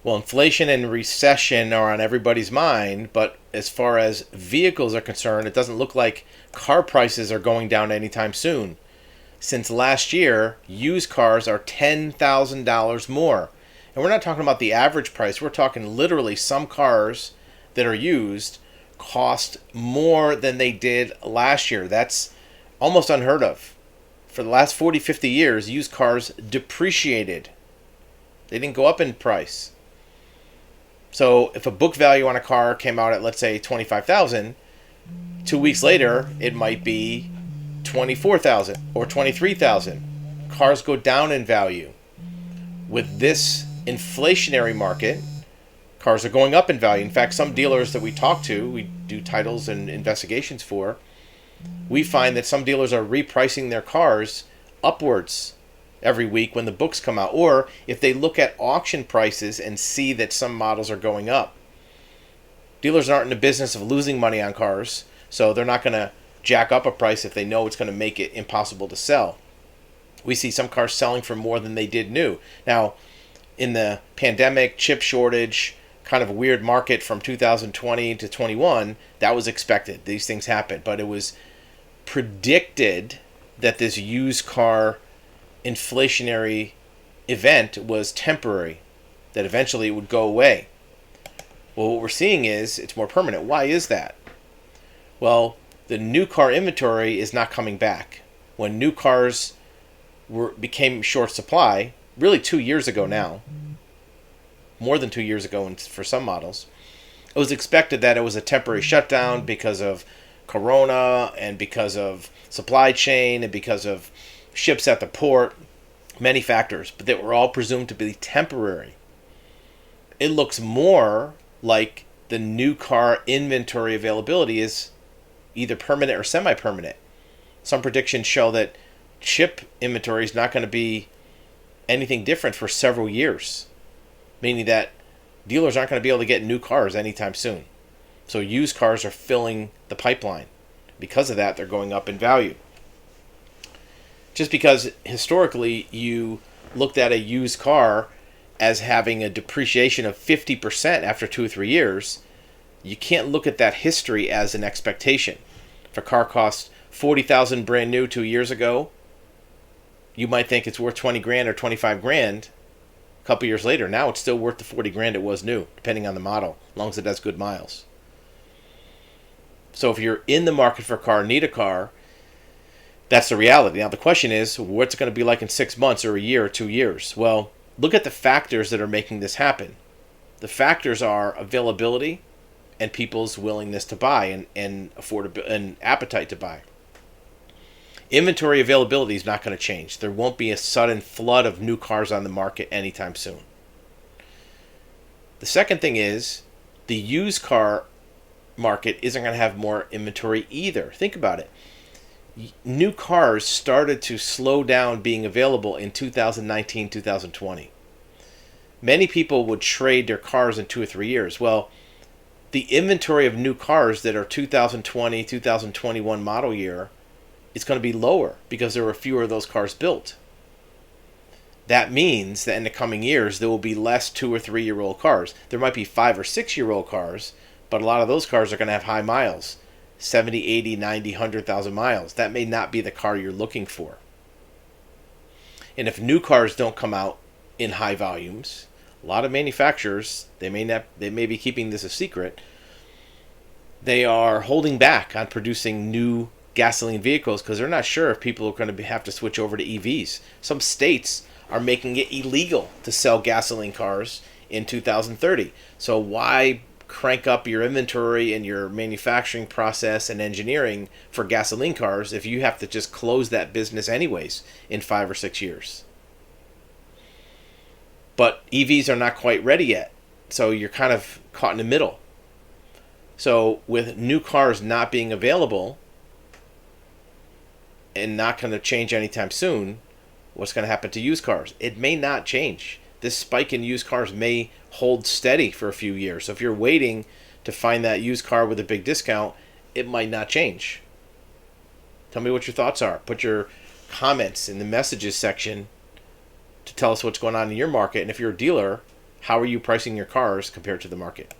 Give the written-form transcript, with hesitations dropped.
Well, inflation and recession are on everybody's mind, but as far as vehicles are concerned, it doesn't look like car prices are going down anytime soon. Since last year, used cars are $10,000 more. And we're not talking about the average price, we're talking literally some cars that are used cost more than they did last year. That's almost unheard of. For the last 40, 50 years, used cars depreciated. They didn't go up in price. So if a book value on a car came out at, let's say, 25,000, 2 weeks later it might be 24,000 or 23,000. Cars go down in value. With this inflationary market, cars are going up in value. In fact, some dealers that we talk to, we do titles and investigations for, we find that some dealers are repricing their cars upwards every week when the books come out, or if they look at auction prices and see that some models are going up. Dealers aren't in the business of losing money on cars, so they're not going to jack up a price if they know it's going to make it impossible to sell. We see some cars selling for more than they did new. Now, in the pandemic, chip shortage, kind of a weird market from 2020 to 21, that was expected. These things happen, but it was predicted that this used car inflationary event was temporary, that eventually it would go away. Well, what we're seeing is it's more permanent. Why is that? Well, the new car inventory is not coming back. When new cars became short supply, really 2 years ago now, more than 2 years ago for some models, it was expected that it was a temporary shutdown because of Corona and because of supply chain and because of ships at the port, many factors, but they were all presumed to be temporary. It looks more like the new car inventory availability is either permanent or semi-permanent. Some predictions show that chip inventory is not going to be anything different for several years, meaning that dealers aren't going to be able to get new cars anytime soon. So used cars are filling the pipeline. Because of that, they're going up in value. Just because historically you looked at a used car as having a depreciation of 50% after 2 or 3 years, you can't look at that history as an expectation. If a car cost $40,000 brand new 2 years ago, you might think it's worth 20 grand or 25 grand. A couple years later, now it's still worth the 40 grand it was new, depending on the model, as long as it has good miles. So if you're in the market for a car, need a car, that's the reality. Now the question is, what's it going to be like in 6 months or a year or 2 years? Well, look at the factors that are making this happen. The factors are availability and people's willingness to buy and affordability and appetite to buy. Inventory availability is not going to change. There won't be a sudden flood of new cars on the market anytime soon. The second thing is the used car market isn't going to have more inventory either. Think about it. New cars started to slow down being available in 2019, 2020. Many people would trade their cars in 2 or 3 years. Well, the inventory of new cars that are 2020, 2021 model year is going to be lower because there were fewer of those cars built. That means that in the coming years, there will be less 2 or 3 year old cars. There might be 5 or 6 year old cars, but a lot of those cars are going to have high miles. 70, 80, 90, 100,000 miles. That may not be the car you're looking for. And if new cars don't come out in high volumes, a lot of manufacturers, they may be keeping this a secret, they are holding back on producing new gasoline vehicles because they're not sure if people are going to have to switch over to EVs. Some states are making it illegal to sell gasoline cars in 2030. So why crank up your inventory and your manufacturing process and engineering for gasoline cars if you have to just close that business anyways in 5 or 6 years? But EVs are not quite ready yet, so you're kind of caught in the middle. So with new cars not being available and not going to change anytime soon, what's going to happen to used cars? It may not change. This spike in used cars may hold steady for a few years. So if you're waiting to find that used car with a big discount, it might not change. Tell me what your thoughts are. Put your comments in the messages section to tell us what's going on in your market. And if you're a dealer, how are you pricing your cars compared to the market?